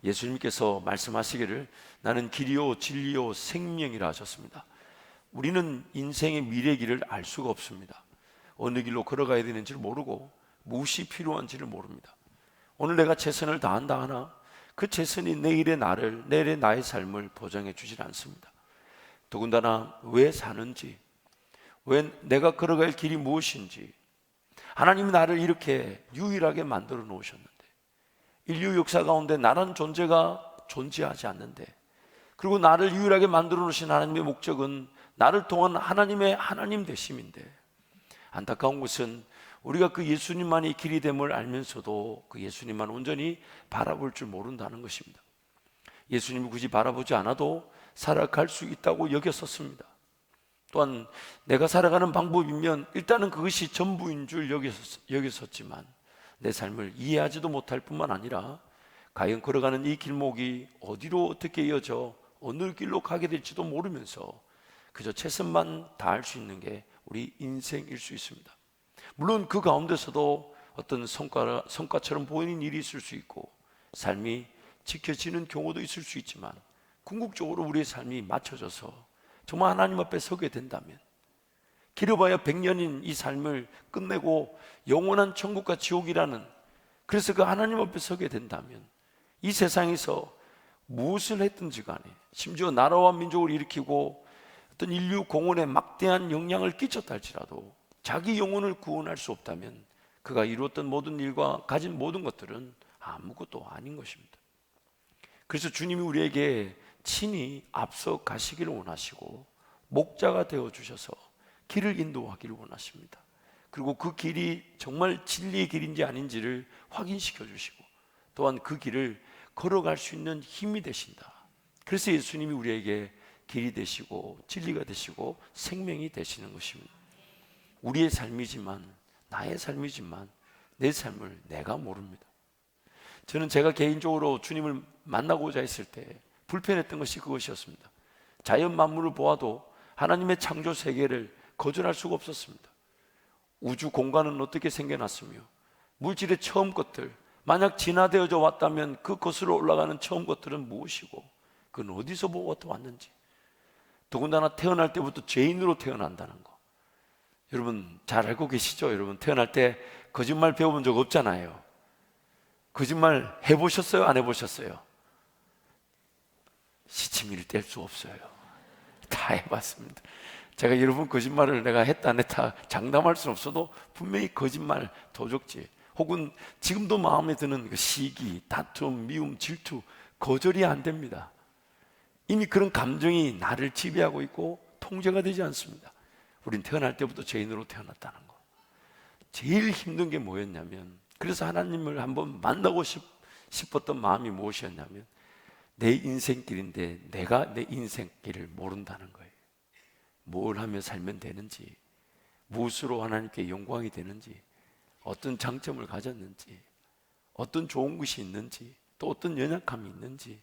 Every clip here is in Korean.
예수님께서 말씀하시기를 나는 길이요 진리요 생명이라 하셨습니다. 우리는 인생의 미래 길을 알 수가 없습니다. 어느 길로 걸어가야 되는지를 모르고 무엇이 필요한지를 모릅니다. 오늘 내가 최선을 다한다 하나 그 최선이 내일의 나를, 내일의 나의 삶을 보장해 주질 않습니다. 더군다나 왜 사는지, 왜 내가 걸어갈 길이 무엇인지, 하나님이 나를 이렇게 유일하게 만들어 놓으셨는데, 인류 역사 가운데 나라는 존재가 존재하지 않는데, 그리고 나를 유일하게 만들어 놓으신 하나님의 목적은 나를 통한 하나님의 하나님 되심인데, 안타까운 것은 우리가 그 예수님만이 길이 됨을 알면서도 그 예수님만 온전히 바라볼 줄 모른다는 것입니다. 예수님을 굳이 바라보지 않아도 살아갈 수 있다고 여겼었습니다. 또한 내가 살아가는 방법이면 일단은 그것이 전부인 줄 여겼었지만 내 삶을 이해하지도 못할 뿐만 아니라 과연 걸어가는 이 길목이 어디로 어떻게 이어져 어느 길로 가게 될지도 모르면서 그저 최선만 다할 수 있는 게 우리 인생일 수 있습니다. 물론 그 가운데서도 어떤 성과처럼 보이는 일이 있을 수 있고 삶이 지켜지는 경우도 있을 수 있지만 궁극적으로 우리의 삶이 맞춰져서 정말 하나님 앞에 서게 된다면 길어봐야 100년인 이 삶을 끝내고 영원한 천국과 지옥이라는, 그래서 그 하나님 앞에 서게 된다면 이 세상에서 무엇을 했든지 간에 심지어 나라와 민족을 일으키고 어떤 인류 공헌에 막대한 영향을 끼쳤다 할지라도 자기 영혼을 구원할 수 없다면 그가 이루었던 모든 일과 가진 모든 것들은 아무것도 아닌 것입니다. 그래서 주님이 우리에게 친히 앞서 가시기를 원하시고 목자가 되어 주셔서 길을 인도하기를 원하십니다. 그리고 그 길이 정말 진리의 길인지 아닌지를 확인시켜 주시고 또한 그 길을 걸어갈 수 있는 힘이 되신다. 그래서 예수님이 우리에게 길이 되시고 진리가 되시고 생명이 되시는 것입니다. 우리의 삶이지만, 나의 삶이지만 내 삶을 내가 모릅니다. 저는 제가 개인적으로 주님을 만나고자 했을 때 불편했던 것이 그것이었습니다. 자연 만물을 보아도 하나님의 창조 세계를 거절할 수가 없었습니다. 우주 공간은 어떻게 생겨났으며 물질의 처음 것들, 만약 진화되어져 왔다면 그 것으로 올라가는 처음 것들은 무엇이고 그건 어디서 보고 왔는지, 더군다나 태어날 때부터 죄인으로 태어난다는 거 여러분 잘 알고 계시죠? 여러분 태어날 때 거짓말 배워본 적 없잖아요. 거짓말 해보셨어요? 안 해보셨어요? 시치미를 뗄 수 없어요. 다 해봤습니다. 제가 여러분 거짓말을 내가 했다 안 했다 장담할 수는 없어도 분명히 거짓말, 도적질 혹은 지금도 마음에 드는 그 시기, 다툼, 미움, 질투 거절이 안 됩니다. 이미 그런 감정이 나를 지배하고 있고 통제가 되지 않습니다. 우린 태어날 때부터 죄인으로 태어났다는 거. 제일 힘든 게 뭐였냐면, 그래서 하나님을 한번 만나고 싶었던 마음이 무엇이었냐면 내 인생길인데 내가 내 인생길을 모른다는 거예요. 뭘 하며 살면 되는지, 무엇으로 하나님께 영광이 되는지, 어떤 장점을 가졌는지, 어떤 좋은 것이 있는지, 또 어떤 연약함이 있는지,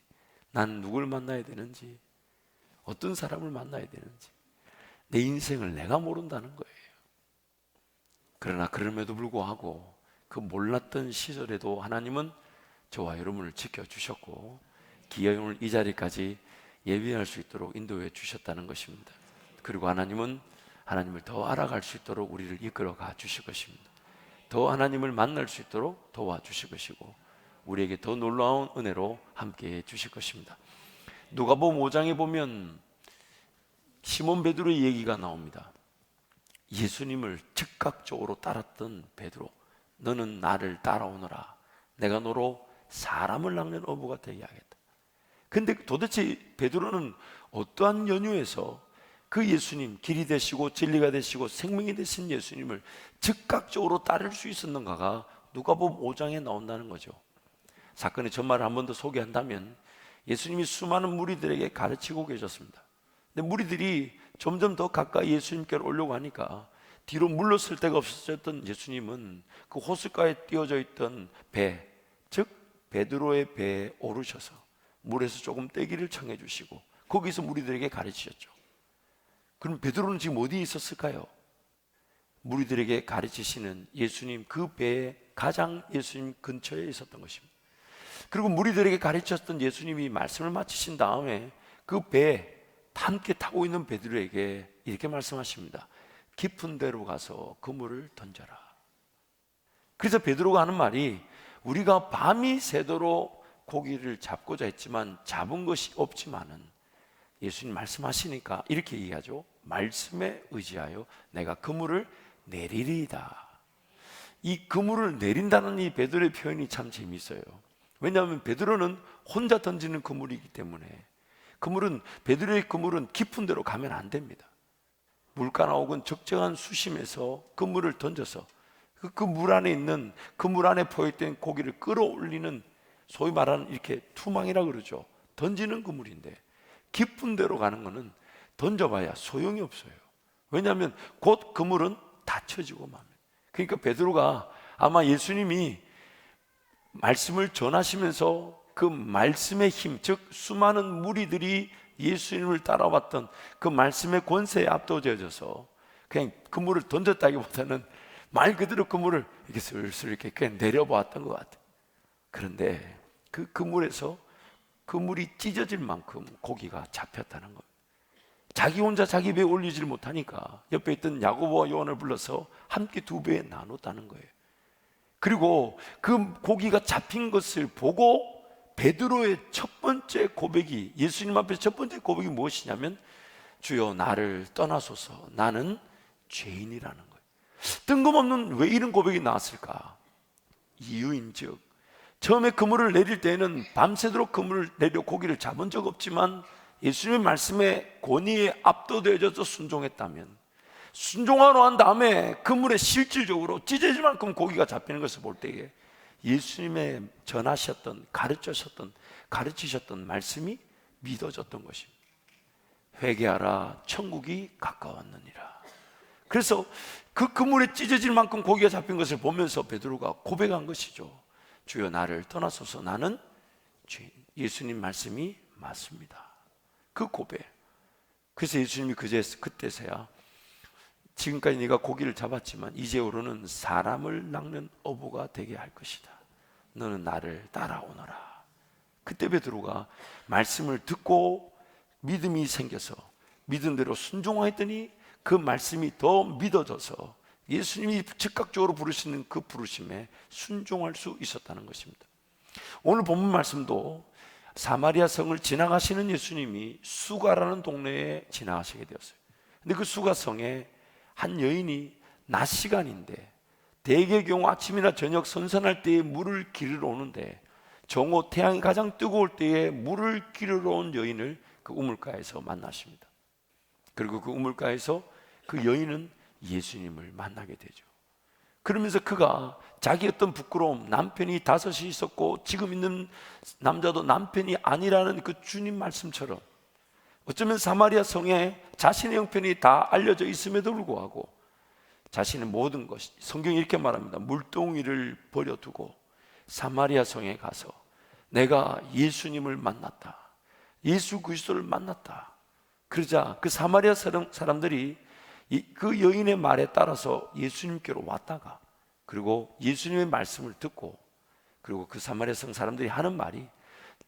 난 누굴 만나야 되는지, 어떤 사람을 만나야 되는지, 내 인생을 내가 모른다는 거예요. 그러나 그럼에도 불구하고 그 몰랐던 시절에도 하나님은 저와 여러분을 지켜주셨고 기어이 오늘 이 자리까지 예비할 수 있도록 인도해 주셨다는 것입니다. 그리고 하나님은 하나님을 더 알아갈 수 있도록 우리를 이끌어가 주실 것입니다. 더 하나님을 만날 수 있도록 도와주실 것이고 우리에게 더 놀라운 은혜로 함께해 주실 것입니다. 누가복음 5장에 보면 시몬 베드로의 얘기가 나옵니다. 예수님을 즉각적으로 따랐던 베드로, 너는 나를 따라오너라. 내가 너로 사람을 낚는 어부가 되게 하겠다. 근데 도대체 베드로는 어떠한 연유에서 그 예수님, 길이 되시고 진리가 되시고 생명이 되신 예수님을 즉각적으로 따를 수 있었는가가 누가복음 5장에 나온다는 거죠. 사건의 전말을 한 번 더 소개한다면 예수님이 수많은 무리들에게 가르치고 계셨습니다. 근데 무리들이 점점 더 가까이 예수님께로 오려고 하니까 뒤로 물러설 데가 없었던 예수님은 그 호숫가에 띄워져 있던 배, 즉 베드로의 배에 오르셔서 물에서 조금 떼기를 청해 주시고 거기서 무리들에게 가르치셨죠. 그럼 베드로는 지금 어디에 있었을까요? 무리들에게 가르치시는 예수님 그 배에 가장 예수님 근처에 있었던 것입니다. 그리고 무리들에게 가르쳤던 예수님이 말씀을 마치신 다음에 그 배에 함께 타고 있는 베드로에게 이렇게 말씀하십니다. 깊은 데로 가서 그물을 던져라. 그래서 베드로가 하는 말이, 우리가 밤이 새도록 고기를 잡고자 했지만 잡은 것이 없지만은, 예수님 말씀하시니까 이렇게 얘기하죠. 말씀에 의지하여 내가 그물을 내리리이다. 이 그물을 내린다는 이 베드로의 표현이 참 재미있어요. 왜냐하면 베드로는 혼자 던지는 그물이기 때문에, 베드로의 그물은 깊은 데로 가면 안 됩니다. 물가나 혹은 적정한 수심에서 그물을 던져서 그 물 안에 있는, 그 물 안에 포획된 고기를 끌어올리는, 소위 말하는 이렇게 투망이라 그러죠. 던지는 그물인데, 깊은 데로 가는 거는 던져봐야 소용이 없어요. 왜냐하면 곧 그물은 닫혀지고 맙니다. 그러니까 베드로가 아마 예수님이 말씀을 전하시면서 그 말씀의 힘, 즉 수많은 무리들이 예수님을 따라왔던 그 말씀의 권세에 압도되어져서 그냥 그물을 던졌다기보다는 말 그대로 그물을 이렇게 슬슬 이렇게 그냥 내려보았던 것 같아요. 그런데 그 그물에서 그물이 찢어질 만큼 고기가 잡혔다는 거예요. 자기 혼자 자기 배에 올리질 못하니까 옆에 있던 야고보와 요한을 불러서 함께 두 배에 나눴다는 거예요. 그리고 그 고기가 잡힌 것을 보고 베드로의 첫 번째 고백이, 예수님 앞에서 첫 번째 고백이 무엇이냐면, 주여 나를 떠나소서 나는 죄인이라는 거예요. 뜬금없는 왜 이런 고백이 나왔을까? 이유인즉, 처음에 그물을 내릴 때에는 밤새도록 그물을 내려 고기를 잡은 적 없지만 예수님의 말씀에 권위에 압도되어져서 순종했다면, 순종하러 한 다음에 그물에 실질적으로 찢어질 만큼 고기가 잡히는 것을 볼 때에 예수님의 전하셨던, 가르치셨던 말씀이 믿어졌던 것입니다. 회개하라, 천국이 가까웠느니라. 그래서 그 그물에 찢어질 만큼 고기가 잡힌 것을 보면서 베드로가 고백한 것이죠. 주여 나를 떠나소서 나는 죄인. 예수님 말씀이 맞습니다. 그 고백. 그래서 예수님이 그때서야, 지금까지 네가 고기를 잡았지만 이제후로는 사람을 낚는 어부가 되게 할 것이다. 너는 나를 따라오너라. 그때 베드로가 말씀을 듣고 믿음이 생겨서 믿은 대로 순종하였더니 그 말씀이 더 믿어져서 예수님이 즉각적으로 부르시는 그 부르심에 순종할 수 있었다는 것입니다. 오늘 본문 말씀도 사마리아 성을 지나가시는 예수님이 수가라는 동네에 지나가시게 되었어요. 근데 그 수가성에 한 여인이 낮 시간인데, 대개의 경우 아침이나 저녁 선선할 때에 물을 기르러 오는데, 정오 태양이 가장 뜨거울 때에 물을 기르러 온 여인을 그 우물가에서 만나십니다. 그리고 그 우물가에서 그 여인은 예수님을 만나게 되죠. 그러면서 그가 자기 어떤 부끄러움, 남편이 5이 있었고 지금 있는 남자도 남편이 아니라는 그 주님 말씀처럼, 어쩌면 사마리아 성에 자신의 형편이 다 알려져 있음에도 불구하고 자신의 모든 것이, 성경이 이렇게 말합니다. 물동이를 버려두고 사마리아 성에 가서 내가 예수님을 만났다, 예수 그리스도를 만났다. 그러자 그 사마리아 사람들이 그 여인의 말에 따라서 예수님께로 왔다가, 그리고 예수님의 말씀을 듣고, 그리고 그 사마리아 성 사람들이 하는 말이,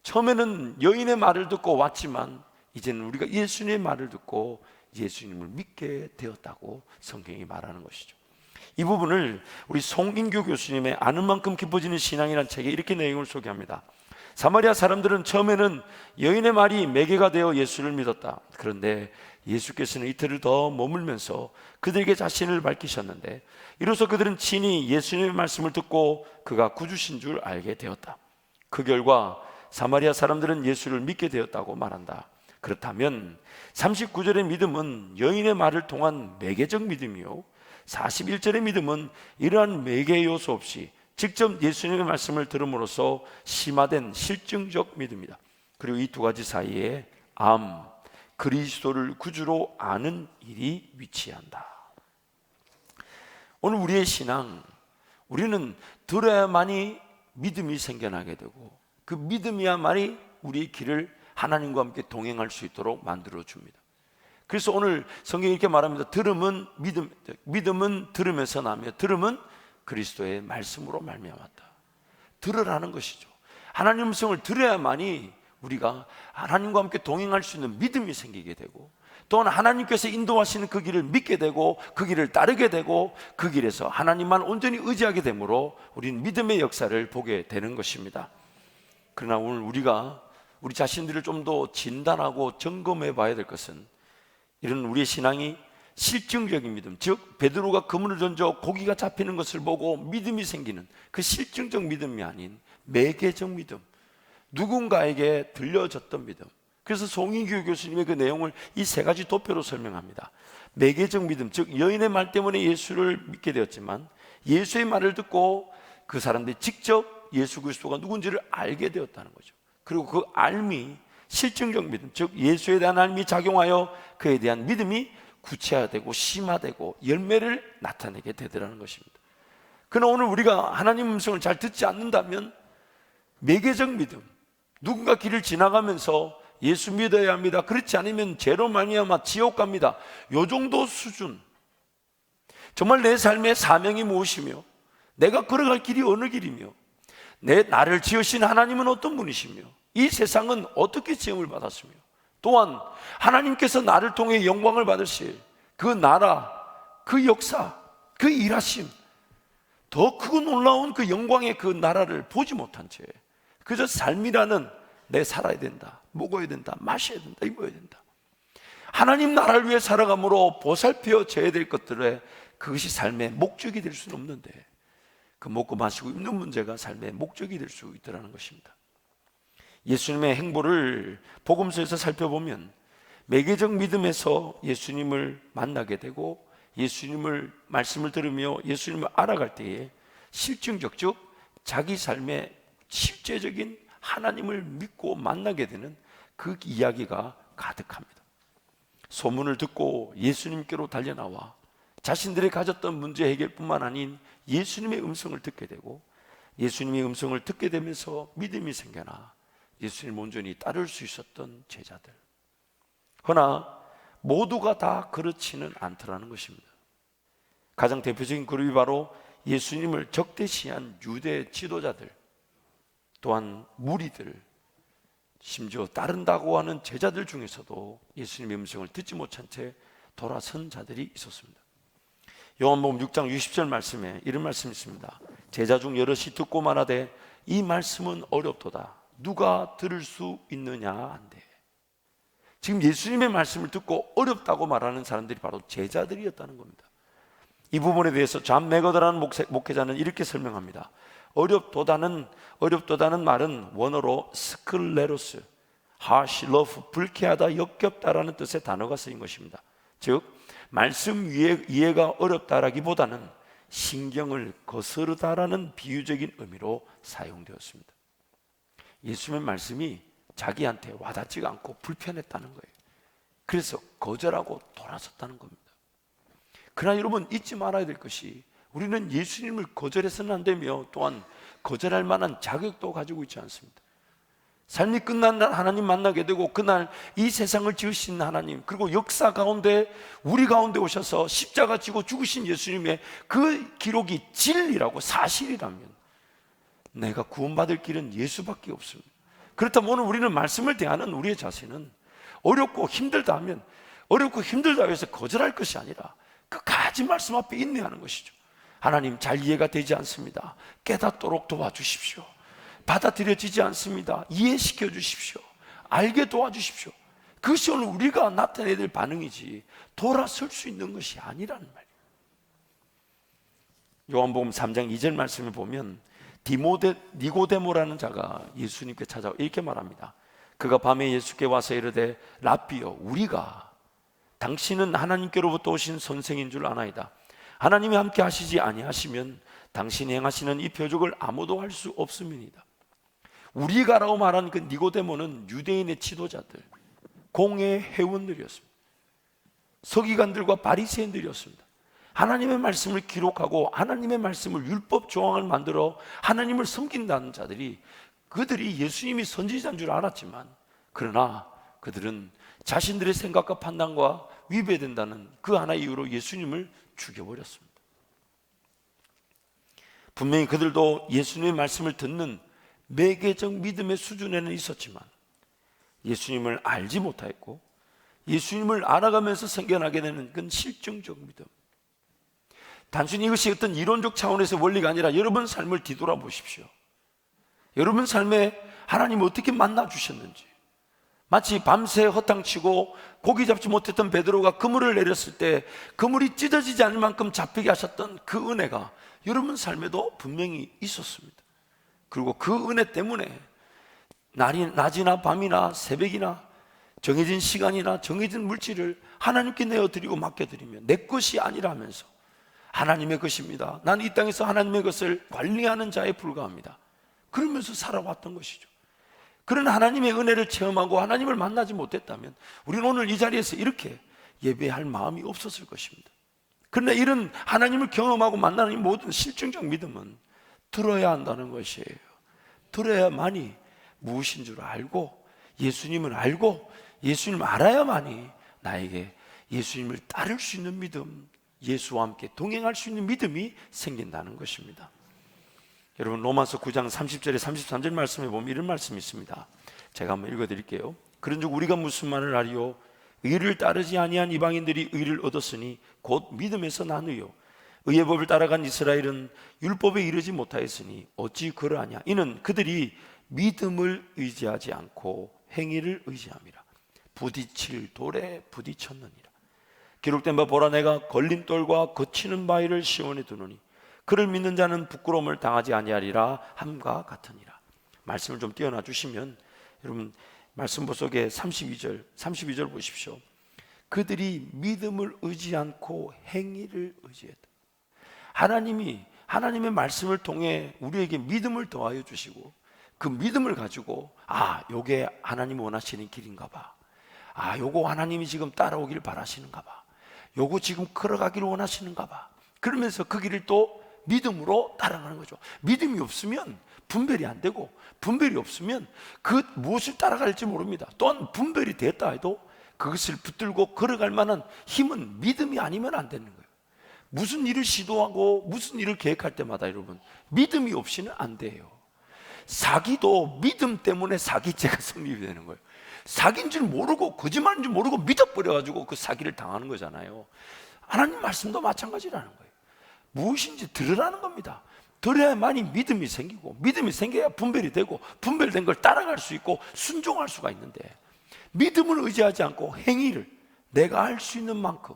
처음에는 여인의 말을 듣고 왔지만 이제는 우리가 예수님의 말을 듣고 예수님을 믿게 되었다고 성경이 말하는 것이죠. 이 부분을 우리 송인교 교수님의 아는 만큼 깊어지는 신앙이라는 책에 이렇게 내용을 소개합니다. 사마리아 사람들은 처음에는 여인의 말이 매개가 되어 예수를 믿었다. 그런데 예수께서는 이틀을 더 머물면서 그들에게 자신을 밝히셨는데, 이로써 그들은 친히 예수님의 말씀을 듣고 그가 구주신 줄 알게 되었다. 그 결과 사마리아 사람들은 예수를 믿게 되었다고 말한다. 그렇다면 39절의 믿음은 여인의 말을 통한 매개적 믿음이요, 41절의 믿음은 이러한 매개 요소 없이 직접 예수님의 말씀을 들음으로써 심화된 실증적 믿음이다. 그리고 이 두 가지 사이에 그리스도를 구주로 아는 일이 위치한다. 오늘 우리의 신앙, 우리는 들어야만이 믿음이 생겨나게 되고, 그 믿음이야말이 우리의 길을 하나님과 함께 동행할 수 있도록 만들어 줍니다. 그래서 오늘 성경이 이렇게 말합니다. 믿음은 들음에서 나며 들음은 그리스도의 말씀으로 말미암았다. 들으라는 것이죠. 하나님 음성을 들어야만이 우리가 하나님과 함께 동행할 수 있는 믿음이 생기게 되고, 또한 하나님께서 인도하시는 그 길을 믿게 되고 그 길을 따르게 되고 그 길에서 하나님만 온전히 의지하게 되므로 우리는 믿음의 역사를 보게 되는 것입니다. 그러나 오늘 우리가 우리 자신들을 좀 더 진단하고 점검해 봐야 될 것은, 이런 우리의 신앙이 실증적인 믿음, 즉 베드로가 그물을 던져 고기가 잡히는 것을 보고 믿음이 생기는 그 실증적 믿음이 아닌 매개적 믿음, 누군가에게 들려졌던 믿음. 그래서 송인규 교수님의 그 내용을 이 세 가지 도표로 설명합니다. 매개적 믿음, 즉 여인의 말 때문에 예수를 믿게 되었지만 예수의 말을 듣고 그 사람들이 직접 예수 그리스도가 누군지를 알게 되었다는 거죠. 그리고 그 알미, 실증적 믿음, 즉 예수에 대한 알미 작용하여 그에 대한 믿음이 구체화되고 심화되고 열매를 나타내게 되더라는 것입니다. 그러나 오늘 우리가 하나님 음성을 잘 듣지 않는다면 매개적 믿음, 누군가 길을 지나가면서 예수 믿어야 합니다, 그렇지 않으면 죄로 말미암아 지옥 갑니다, 요 정도 수준, 정말 내 삶의 사명이 무엇이며 내가 걸어갈 길이 어느 길이며 나를 지으신 하나님은 어떤 분이시며 이 세상은 어떻게 지음을 받았으며 또한 하나님께서 나를 통해 영광을 받으실 그 나라, 그 역사, 그 일하심, 더 크고 놀라운 그 영광의 그 나라를 보지 못한 채 그저 삶이라는, 내 살아야 된다, 먹어야 된다, 마셔야 된다, 입어야 된다, 하나님 나라를 위해 살아감으로 보살펴져야 될 것들에 그것이 삶의 목적이 될 수는 없는데, 그 먹고 마시고 입는 문제가 삶의 목적이 될 수 있다는 것입니다. 예수님의 행보를 복음서에서 살펴보면 매개적 믿음에서 예수님을 만나게 되고 예수님을 말씀을 들으며 예수님을 알아갈 때에 실증적, 즉 자기 삶의 실제적인 하나님을 믿고 만나게 되는 그 이야기가 가득합니다. 소문을 듣고 예수님께로 달려나와 자신들이 가졌던 문제 해결뿐만 아닌 예수님의 음성을 듣게 되고, 예수님의 음성을 듣게 되면서 믿음이 생겨나 예수님 온전히 따를 수 있었던 제자들. 그러나 모두가 다 그렇지는 않더라는 것입니다. 가장 대표적인 그룹이 바로 예수님을 적대시한 유대 지도자들, 또한 무리들, 심지어 따른다고 하는 제자들 중에서도 예수님의 음성을 듣지 못한 채 돌아선 자들이 있었습니다. 요한복음 6장 60절 말씀에 이런 말씀이 있습니다. 제자 중 여럿이 듣고 말하되 이 말씀은 어렵도다, 누가 들을 수 있느냐 한대. 지금 예수님의 말씀을 듣고 어렵다고 말하는 사람들이 바로 제자들이었다는 겁니다. 이 부분에 대해서 존 맥어더라는 목회자는 이렇게 설명합니다. 어렵도다는 말은 원어로 스클레로스, harsh, rough, 불쾌하다, 역겹다라는 뜻의 단어가 쓰인 것입니다. 즉 말씀 이해가 어렵다라기보다는 신경을 거스르다라는 비유적인 의미로 사용되었습니다. 예수님의 말씀이 자기한테 와닿지가 않고 불편했다는 거예요. 그래서 거절하고 돌아섰다는 겁니다. 그러나 여러분 잊지 말아야 될 것이, 우리는 예수님을 거절해서는 안 되며 또한 거절할 만한 자격도 가지고 있지 않습니다. 삶이 끝난 날 하나님 만나게 되고 그날 이 세상을 지으신 하나님, 그리고 역사 가운데 우리 가운데 오셔서 십자가 지고 죽으신 예수님의 그 기록이 진리라고 사실이라면 내가 구원받을 길은 예수밖에 없습니다. 그렇다면 오늘 우리는 말씀을 대하는 우리의 자세는 어렵고 힘들다 하면 어렵고 힘들다 해서 거절할 것이 아니라 끝까지 말씀 앞에 인내하는 것이죠. 하나님, 잘 이해가 되지 않습니다, 깨닫도록 도와주십시오. 받아들여지지 않습니다, 이해시켜 주십시오. 알게 도와주십시오. 그것이 오늘 우리가 나타내야 될 반응이지 돌아설 수 있는 것이 아니라는 말이에요. 요한복음 3장 2절 말씀을 보면 니고데모라는 자가 예수님께 찾아와 이렇게 말합니다. 그가 밤에 예수께 와서 이르되 랍비여, 우리가 당신은 하나님께로부터 오신 선생인 줄 아나이다. 하나님이 함께 하시지 아니하시면 당신이 행하시는 이 표적을 아무도 할 수 없음이니이다. 우리가라고 말한 그 니고데모는 유대인의 지도자들, 공의 회원들이었습니다. 서기관들과 바리새인들이었습니다. 하나님의 말씀을 기록하고 하나님의 말씀을 율법 조항을 만들어 하나님을 섬긴다는 자들이, 그들이 예수님이 선지자인 줄 알았지만 그러나 그들은 자신들의 생각과 판단과 위배된다는 그 하나의 이유로 예수님을 죽여버렸습니다. 분명히 그들도 예수님의 말씀을 듣는 매개적 믿음의 수준에는 있었지만 예수님을 알지 못하였고 예수님을 알아가면서 생겨나게 되는 그건 실증적 믿음. 단순히 이것이 어떤 이론적 차원에서 원리가 아니라 여러분 삶을 뒤돌아보십시오. 여러분 삶에 하나님을 어떻게 만나 주셨는지, 마치 밤새 허탕치고 고기 잡지 못했던 베드로가 그물을 내렸을 때 그물이 찢어지지 않을 만큼 잡히게 하셨던 그 은혜가 여러분 삶에도 분명히 있었습니다. 그리고 그 은혜 때문에 낮이나 밤이나 새벽이나 정해진 시간이나 정해진 물질을 하나님께 내어드리고 맡겨드리면 내 것이 아니라면서 하나님의 것입니다, 나는 이 땅에서 하나님의 것을 관리하는 자에 불과합니다, 그러면서 살아왔던 것이죠. 그런 하나님의 은혜를 체험하고 하나님을 만나지 못했다면 우리는 오늘 이 자리에서 이렇게 예배할 마음이 없었을 것입니다. 그러나 이런 하나님을 경험하고 만나는 이 모든 실증적 믿음은 들어야 한다는 것이에요. 들어야만이 무엇인 줄 알고 예수님을 알고 예수님을 알아야만이 나에게 예수님을 따를 수 있는 믿음, 예수와 함께 동행할 수 있는 믿음이 생긴다는 것입니다. 여러분, 로마서 9장 30절에 33절 말씀에 보면 이런 말씀이 있습니다. 제가 한번 읽어드릴게요. 그런즉 우리가 무슨 말을 하리요? 의를 따르지 아니한 이방인들이 의를 얻었으니 곧 믿음에서 나누요. 의의 법을 따라간 이스라엘은 율법에 이르지 못하였으니 어찌 그러하냐? 이는 그들이 믿음을 의지하지 않고 행위를 의지함이라. 부딪힐 돌에 부딪혔느니라. 기록된 바 보라, 내가 걸림돌과 거치는 바위를 시온에 두노니 그를 믿는 자는 부끄러움을 당하지 아니하리라 함과 같으니라. 말씀을 좀 띄어놔 주시면 여러분, 말씀보 속에 32절 보십시오. 그들이 믿음을 의지 않고 행위를 의지했다. 하나님이 하나님의 말씀을 통해 우리에게 믿음을 더하여 주시고 그 믿음을 가지고 요게 하나님이 원하시는 길인가 봐, 요거 하나님이 지금 따라오길 바라시는가 봐, 요거 지금 걸어가기를 원하시는가 봐, 그러면서 그 길을 또 믿음으로 따라가는 거죠. 믿음이 없으면 분별이 안 되고 분별이 없으면 그 무엇을 따라갈지 모릅니다. 또한 분별이 됐다 해도 그것을 붙들고 걸어갈 만한 힘은 믿음이 아니면 안 되는 거예요. 무슨 일을 시도하고 무슨 일을 계획할 때마다 여러분, 믿음이 없이는 안 돼요. 사기도 믿음 때문에 사기죄가 성립이 되는 거예요. 사기인 줄 모르고 거짓말인 줄 모르고 믿어버려가지고 그 사기를 당하는 거잖아요. 하나님 말씀도 마찬가지라는 거예요. 무엇인지 들으라는 겁니다. 들어야만이 믿음이 생기고 믿음이 생겨야 분별이 되고 분별된 걸 따라갈 수 있고 순종할 수가 있는데, 믿음을 의지하지 않고 행위를 내가 할 수 있는 만큼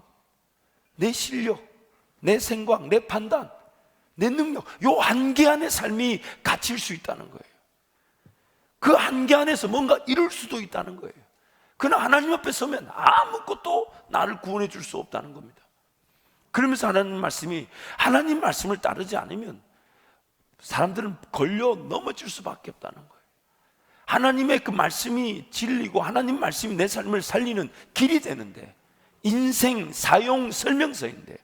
내 실력, 내 생각, 내 판단, 내 능력, 요 한계 안에 삶이 갇힐 수 있다는 거예요. 그 한계 안에서 뭔가 이룰 수도 있다는 거예요. 그러나 하나님 앞에 서면 아무것도 나를 구원해 줄 수 없다는 겁니다. 그러면서 하나님 말씀을 따르지 않으면 사람들은 걸려 넘어질 수밖에 없다는 거예요. 하나님의 그 말씀이 진리고 하나님 말씀이 내 삶을 살리는 길이 되는데, 인생 사용 설명서인데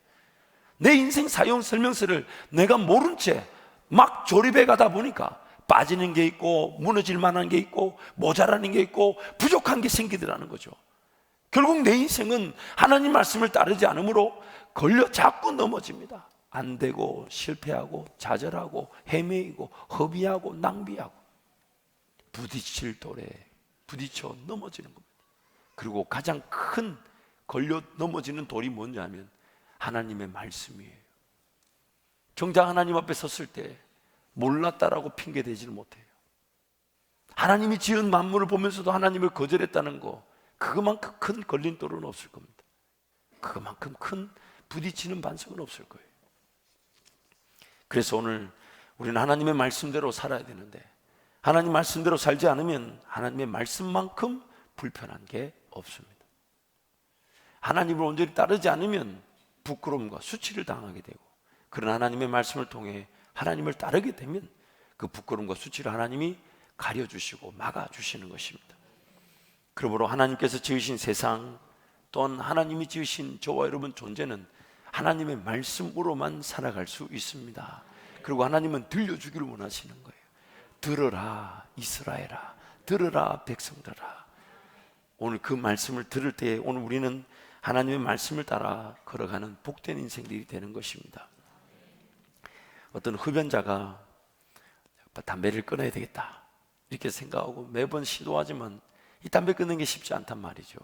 내 인생 사용 설명서를 내가 모른 채 막 조립해 가다 보니까 빠지는 게 있고 무너질 만한 게 있고 모자라는 게 있고 부족한 게 생기더라는 거죠. 결국 내 인생은 하나님 말씀을 따르지 않으므로 걸려 자꾸 넘어집니다. 안 되고 실패하고 좌절하고 헤매이고 허비하고 낭비하고 부딪힐 돌에 부딪혀 넘어지는 겁니다. 그리고 가장 큰 걸려 넘어지는 돌이 뭐냐면 하나님의 말씀이에요. 정작 하나님 앞에 섰을 때 몰랐다라고 핑계대지를 못해요. 하나님이 지은 만물을 보면서도 하나님을 거절했다는 거, 그것만큼 큰 걸림돌은 없을 겁니다. 그것만큼 큰 부딪히는 반석은 없을 거예요. 그래서 오늘 우리는 하나님의 말씀대로 살아야 되는데, 하나님 말씀대로 살지 않으면 하나님의 말씀만큼 불편한 게 없습니다. 하나님을 온전히 따르지 않으면 부끄러움과 수치를 당하게 되고, 그런 하나님의 말씀을 통해 하나님을 따르게 되면 그 부끄러움과 수치를 하나님이 가려주시고 막아주시는 것입니다. 그러므로 하나님께서 지으신 세상, 또한 하나님이 지으신 저와 여러분 존재는 하나님의 말씀으로만 살아갈 수 있습니다. 그리고 하나님은 들려주기를 원하시는 거예요. 들으라 이스라엘아, 들으라 백성들아. 오늘 그 말씀을 들을 때 오늘 우리는 하나님의 말씀을 따라 걸어가는 복된 인생들이 되는 것입니다. 어떤 흡연자가 담배를 끊어야 되겠다, 이렇게 생각하고 매번 시도하지만 이 담배 끊는 게 쉽지 않단 말이죠.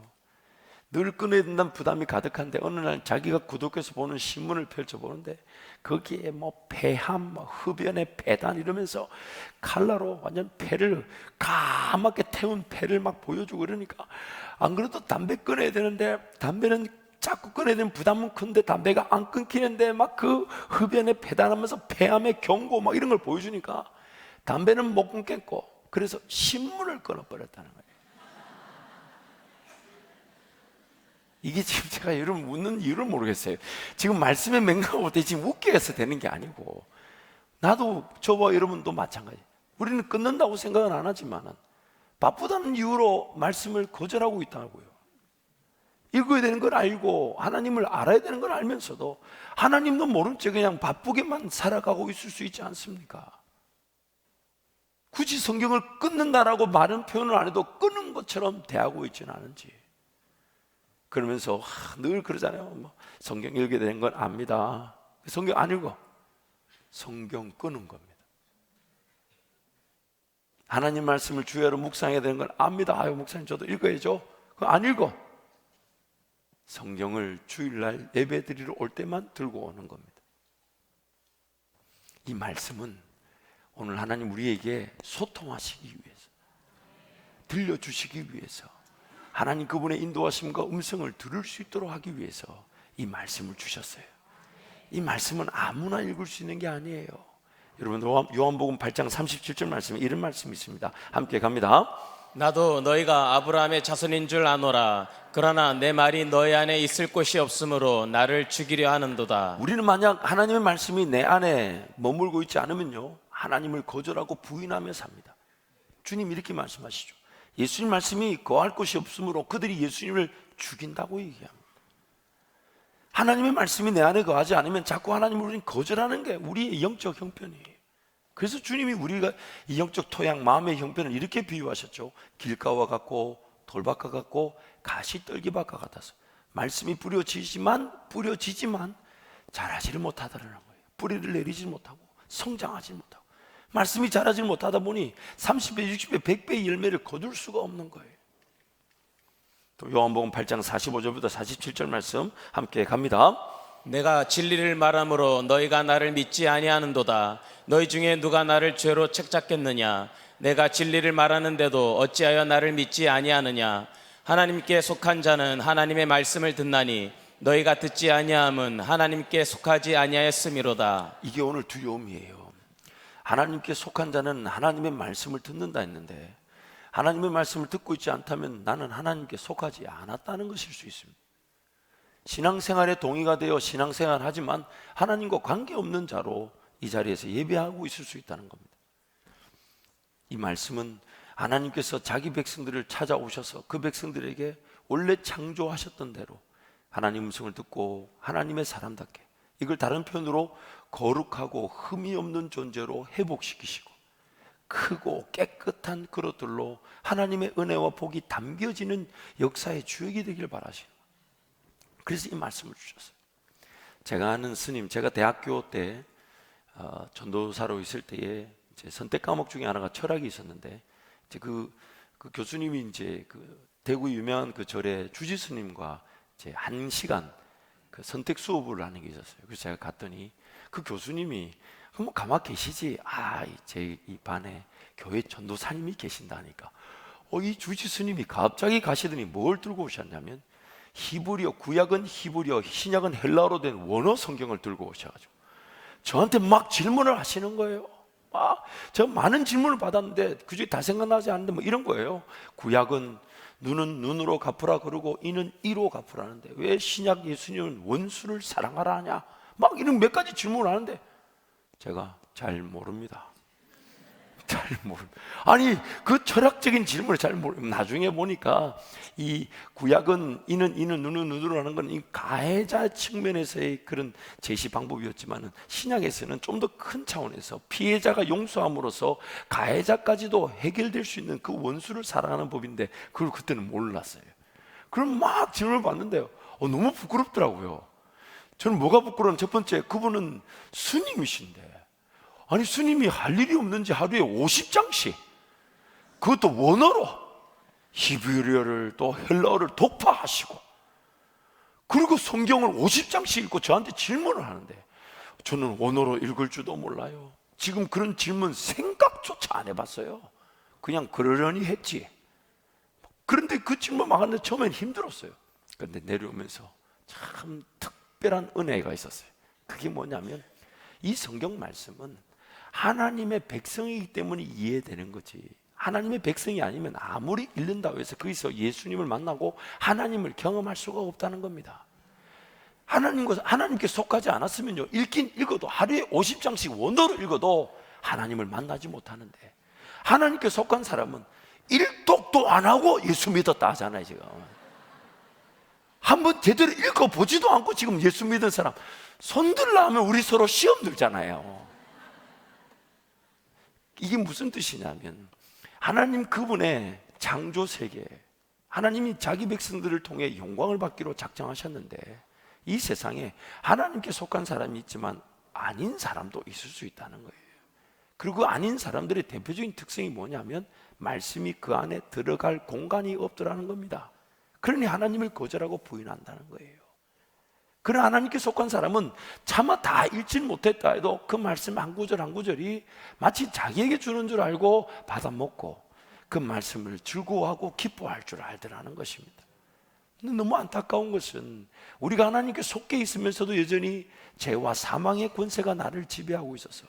늘 끊어야 된다는 부담이 가득한데 어느 날 자기가 구독해서 보는 신문을 펼쳐보는데 거기에 뭐 폐암, 뭐 흡연의 폐단 이러면서 칼라로 완전 폐를 까맣게 태운 폐를 막 보여주고 그러니까 안 그래도 담배 끊어야 되는데 담배는 자꾸 끊어야 되는 부담은 큰데 담배가 안 끊기는데 막 그 흡연의 폐단하면서 폐암의 경고 막 이런 걸 보여주니까 담배는 못 끊겠고 그래서 신문을 끊어버렸다는 거예요. 이게 지금 제가 여러분 웃는 이유를 모르겠어요. 지금 말씀의 맥락을 볼 때 지금 웃게 해서 되는 게 아니고 나도 저와 여러분도 마찬가지. 우리는 끊는다고 생각은 안 하지만 바쁘다는 이유로 말씀을 거절하고 있다고요. 읽어야 되는 걸 알고 하나님을 알아야 되는 걸 알면서도 하나님도 모른 채 그냥 바쁘게만 살아가고 있을 수 있지 않습니까? 굳이 성경을 끊는다라고 많은 표현을 안 해도 끊는 것처럼 대하고 있지는 않은지. 그러면서 늘 그러잖아요. 뭐 성경 읽게 되는 건 압니다. 성경 안 읽어. 성경 끊은 겁니다. 하나님 말씀을 주야로 묵상해야 되는 건 압니다. 아유 목사님 저도 읽어야죠. 그거 안 읽어. 성경을 주일날 예배 드리러 올 때만 들고 오는 겁니다. 이 말씀은 오늘 하나님 우리에게 소통하시기 위해서, 들려주시기 위해서, 하나님 그분의 인도하심과 음성을 들을 수 있도록 하기 위해서 이 말씀을 주셨어요. 이 말씀은 아무나 읽을 수 있는 게 아니에요. 여러분 요한복음 8장 37절 말씀에 이런 말씀이 있습니다. 함께 갑니다. 나도 너희가 아브라함의 자손인 줄 아노라. 그러나 내 말이 너희 안에 있을 곳이 없으므로 나를 죽이려 하는도다. 우리는 만약 하나님의 말씀이 내 안에 머물고 있지 않으면요 하나님을 거절하고 부인하며 삽니다. 주님 이렇게 말씀하시죠. 예수님 말씀이 거할 곳이 없으므로 그들이 예수님을 죽인다고 얘기합니다. 하나님의 말씀이 내 안에 거하지 않으면 자꾸 하나님을 우리는 거절하는 게 우리의 영적 형편이에요. 그래서 주님이 우리가 이 영적 토양, 마음의 형편을 이렇게 비유하셨죠. 길가와 같고 돌밭과 같고 가시떨기밭과 같아서 말씀이 뿌려지지만 자라지를 못하다는 거예요. 뿌리를 내리지 못하고 성장하지 못하고 말씀이 자라지 못하다 보니 30배, 60배, 100배의 열매를 거둘 수가 없는 거예요. 또 요한복음 8장 45절부터 47절 말씀 함께 갑니다. 내가 진리를 말함으로 너희가 나를 믿지 아니하는도다. 너희 중에 누가 나를 죄로 책잡겠느냐? 내가 진리를 말하는데도 어찌하여 나를 믿지 아니하느냐? 하나님께 속한 자는 하나님의 말씀을 듣나니 너희가 듣지 아니함은 하나님께 속하지 아니하였음이로다. 이게 오늘 두려움이에요. 하나님께 속한 자는 하나님의 말씀을 듣는다 했는데 하나님의 말씀을 듣고 있지 않다면 나는 하나님께 속하지 않았다는 것일 수 있습니다. 신앙생활에 동의가 되어 신앙생활 하지만 하나님과 관계없는 자로 이 자리에서 예배하고 있을 수 있다는 겁니다. 이 말씀은 하나님께서 자기 백성들을 찾아오셔서 그 백성들에게 원래 창조하셨던 대로 하나님 음성을 듣고 하나님의 사람답게, 이걸 다른 표현으로 거룩하고 흠이 없는 존재로 회복시키시고 크고 깨끗한 그릇들로 하나님의 은혜와 복이 담겨지는 역사의 주역이 되길 바라시는 거예요. 그래서 이 말씀을 주셨어요. 제가 아는 스님, 제가 대학교 때 전도사로 있을 때에 이제 선택 과목 중에 하나가 철학이 있었는데 이제 그 교수님이 이제 그 대구 유명한 그 절에 주지 스님과 이제 1시간 그 선택 수업을 하는 게 있었어요. 그래서 제가 갔더니 그 교수님이 뭐 가만 계시지, 제 이 반에 교회 전도사님이 계신다니까. 이 주지 스님이 갑자기 가시더니 뭘 들고 오셨냐면 히브리어, 구약은 히브리어, 신약은 헬라어로 된 원어 성경을 들고 오셔가지고 저한테 막 질문을 하시는 거예요. 저 많은 질문을 받았는데 그중에 다 생각나지 않는데 뭐 이런 거예요. 구약은 눈은 눈으로 갚으라 그러고 이는 이로 갚으라는데 왜 신약 예수님은 원수를 사랑하라 하냐? 막 이런 몇 가지 질문을 하는데 제가 잘 모릅니다. 아니 그 철학적인 질문을 잘 모릅니다. 나중에 보니까 이 구약은 이는 눈은 눈으로 하는 건 이 가해자 측면에서의 그런 제시 방법이었지만은 신약에서는 좀 더 큰 차원에서 피해자가 용서함으로써 가해자까지도 해결될 수 있는 그 원수를 사랑하는 법인데 그걸 그때는 몰랐어요. 그럼 막 질문을 받는데요. 너무 부끄럽더라고요. 저는 뭐가 부끄러운, 첫 번째 그분은 스님이신데 아니 스님이 할 일이 없는지 하루에 50장씩 그것도 원어로 히브리어를 또 헬라어를 독파하시고, 그리고 성경을 50장씩 읽고 저한테 질문을 하는데 저는 원어로 읽을 줄도 몰라요. 지금 그런 질문 생각조차 안 해봤어요. 그냥 그러려니 했지. 그런데 그 질문 막 하는데 처음엔 힘들었어요. 그런데 내려오면서 참 특별한 은혜가 있었어요. 그게 뭐냐면 이 성경 말씀은 하나님의 백성이기 때문에 이해되는 거지, 하나님의 백성이 아니면 아무리 읽는다고 해서 거기서 예수님을 만나고 하나님을 경험할 수가 없다는 겁니다. 하나님께 속하지 않았으면요, 읽긴 읽어도 하루에 50장씩 원어로 읽어도 하나님을 만나지 못하는데, 하나님께 속한 사람은 일독도 안 하고 예수 믿었다 하잖아요. 지금 한번 제대로 읽어보지도 않고 지금 예수 믿은 사람 손들라 하면 우리 서로 시험 들잖아요. 이게 무슨 뜻이냐면 하나님 그분의 창조 세계, 하나님이 자기 백성들을 통해 영광을 받기로 작정하셨는데 이 세상에 하나님께 속한 사람이 있지만 아닌 사람도 있을 수 있다는 거예요. 그리고 아닌 사람들의 대표적인 특성이 뭐냐면 말씀이 그 안에 들어갈 공간이 없더라는 겁니다. 그러니 하나님을 거절하고 부인한다는 거예요. 그런 하나님께 속한 사람은 차마 다 읽지 못했다 해도 그 말씀 한 구절 한 구절이 마치 자기에게 주는 줄 알고 받아먹고 그 말씀을 즐거워하고 기뻐할 줄 알더라는 것입니다. 근데 너무 안타까운 것은 우리가 하나님께 속해 있으면서도 여전히 죄와 사망의 권세가 나를 지배하고 있어서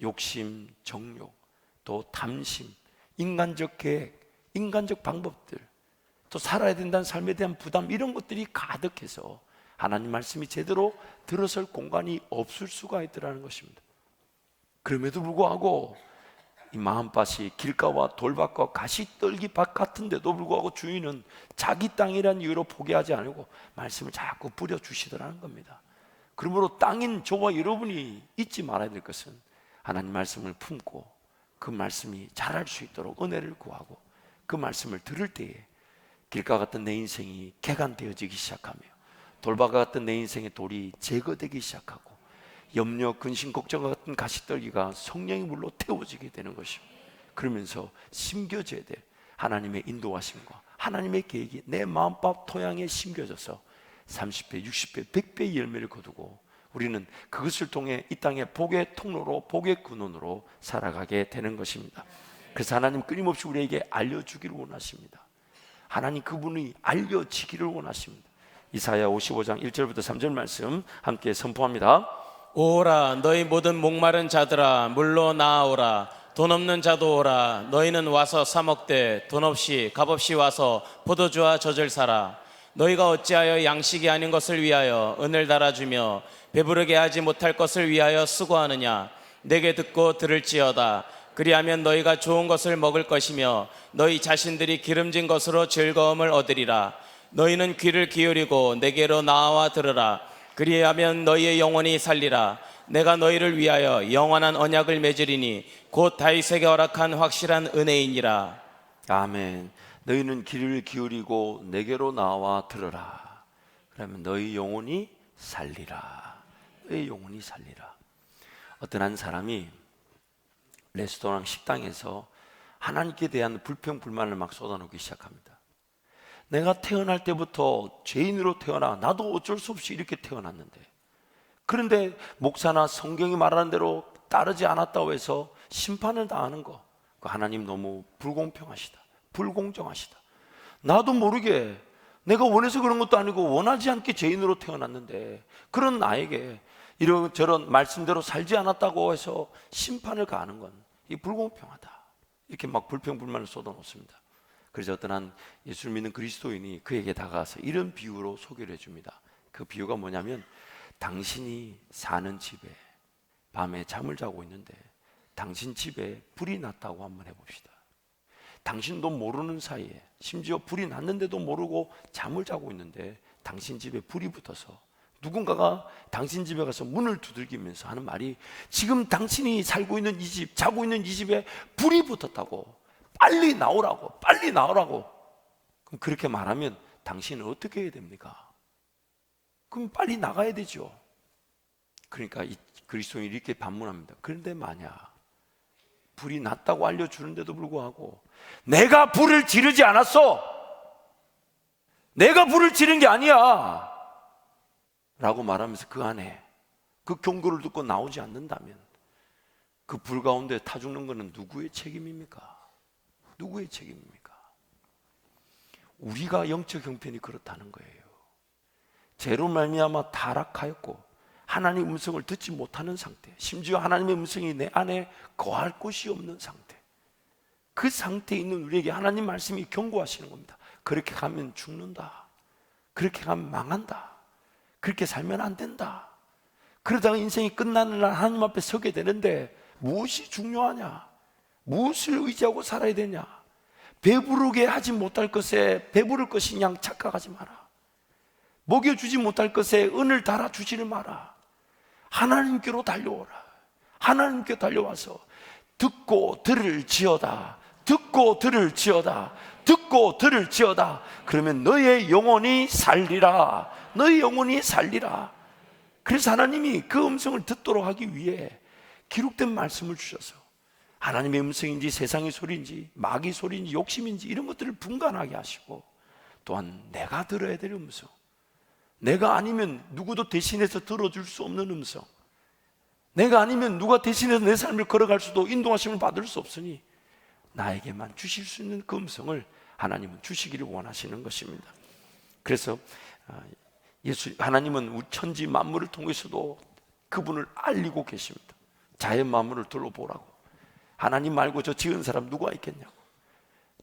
욕심, 정욕, 또 탐심, 인간적 계획, 인간적 방법들, 또 살아야 된다는 삶에 대한 부담, 이런 것들이 가득해서 하나님 말씀이 제대로 들어설 공간이 없을 수가 있더라는 것입니다. 그럼에도 불구하고 이 마음밭이 길가와 돌밭과 가시떨기밭 같은데도 불구하고 주인은 자기 땅이라는 이유로 포기하지 않고 말씀을 자꾸 뿌려주시더라는 겁니다. 그러므로 땅인 저와 여러분이 잊지 말아야 될 것은 하나님 말씀을 품고 그 말씀이 자랄 수 있도록 은혜를 구하고 그 말씀을 들을 때에 길가 같은 내 인생이 개간되어지기 시작하며 돌밭 같은 내 인생의 돌이 제거되기 시작하고 염려, 근심, 걱정 같은 가시떨기가 성령의 물로 태워지게 되는 것입니다. 그러면서 심겨져야 될 하나님의 인도하심과 하나님의 계획이 내 마음밭 토양에 심겨져서 30배, 60배, 100배의 열매를 거두고 우리는 그것을 통해 이 땅의 복의 통로로, 복의 근원으로 살아가게 되는 것입니다. 그래서 하나님 끊임없이 우리에게 알려주기를 원하십니다. 하나님 그분이 알려지기를 원하십니다. 이사야 55장 1절부터 3절 말씀 함께 선포합니다. 오라 너희 모든 목마른 자들아 물로 나아오라. 돈 없는 자도 오라. 너희는 와서 사 먹되 돈 없이 값없이 와서 포도주와 젖을 사라. 너희가 어찌하여 양식이 아닌 것을 위하여 은을 달아주며 배부르게 하지 못할 것을 위하여 수고하느냐. 내게 듣고 들을지어다. 그리하면 너희가 좋은 것을 먹을 것이며 너희 자신들이 기름진 것으로 즐거움을 얻으리라. 너희는 귀를 기울이고 내게로 나와 들으라. 그리하면 너희의 영혼이 살리라. 내가 너희를 위하여 영원한 언약을 맺으리니 곧 다윗에게 허락한 확실한 은혜이니라. 아멘. 너희는 귀를 기울이고 내게로 나와 들으라. 그러면 너희 영혼이 살리라. 너희 영혼이 살리라. 어떤 한 사람이 레스토랑 식당에서 하나님께 대한 불평 불만을 막 쏟아놓기 시작합니다. 내가 태어날 때부터 죄인으로 태어나 나도 어쩔 수 없이 이렇게 태어났는데, 그런데 목사나 성경이 말하는 대로 따르지 않았다고 해서 심판을 당하는 거, 하나님 너무 불공평하시다, 불공정하시다. 나도 모르게 내가 원해서 그런 것도 아니고 원하지 않게 죄인으로 태어났는데 그런 나에게 이런저런 말씀대로 살지 않았다고 해서 심판을 가하는 건 이 불공평하다, 이렇게 막 불평불만을 쏟아놓습니다. 그래서 어떤 한 예수를 믿는 그리스도인이 그에게 다가가서 이런 비유로 소개를 해줍니다. 그 비유가 뭐냐면, 당신이 사는 집에 밤에 잠을 자고 있는데 당신 집에 불이 났다고 한번 해봅시다. 당신도 모르는 사이에, 심지어 불이 났는데도 모르고 잠을 자고 있는데 당신 집에 불이 붙어서 누군가가 당신 집에 가서 문을 두들기면서 하는 말이, 지금 당신이 살고 있는 이 집, 자고 있는 이 집에 불이 붙었다고, 빨리 나오라고, 빨리 나오라고. 그럼 그렇게 말하면 당신은 어떻게 해야 됩니까? 그럼 빨리 나가야 되죠. 그러니까 이 그리스도인이 이렇게 반문합니다. 그런데 만약 불이 났다고 알려주는데도 불구하고 내가 불을 지르지 않았어, 내가 불을 지른 게 아니야 라고 말하면서 그 안에 그 경고를 듣고 나오지 않는다면 그 불 가운데 타 죽는 것은 누구의 책임입니까? 누구의 책임입니까? 우리가 영적 형편이 그렇다는 거예요. 죄로 말미암아 타락하였고 하나님의 음성을 듣지 못하는 상태, 심지어 하나님의 음성이 내 안에 거할 곳이 없는 상태, 그 상태에 있는 우리에게 하나님 말씀이 경고하시는 겁니다. 그렇게 가면 죽는다, 그렇게 가면 망한다, 그렇게 살면 안 된다. 그러다가 인생이 끝나는 날 하나님 앞에 서게 되는데 무엇이 중요하냐? 무엇을 의지하고 살아야 되냐? 배부르게 하지 못할 것에 배부를 것인 양 착각하지 마라. 먹여주지 못할 것에 은을 달아주지를 마라. 하나님께로 달려오라. 하나님께 달려와서 듣고 들을 지어다, 듣고 들을 지어다, 듣고 들을 지어다. 그러면 너의 영혼이 살리라, 너의 영혼이 살리라. 그래서 하나님이 그 음성을 듣도록 하기 위해 기록된 말씀을 주셔서 하나님의 음성인지 세상의 소리인지 마귀 소리인지 욕심인지 이런 것들을 분간하게 하시고, 또한 내가 들어야 될 음성, 내가 아니면 누구도 대신해서 들어줄 수 없는 음성, 내가 아니면 누가 대신해서 내 삶을 걸어갈 수도 인도하심을 받을 수 없으니 나에게만 주실 수 있는 그 음성을 하나님은 주시기를 원하시는 것입니다. 그래서 하나님은 천지 만물을 통해서도 그분을 알리고 계십니다. 자연 만물을 둘러보라고. 하나님 말고 저 지은 사람 누가 있겠냐고.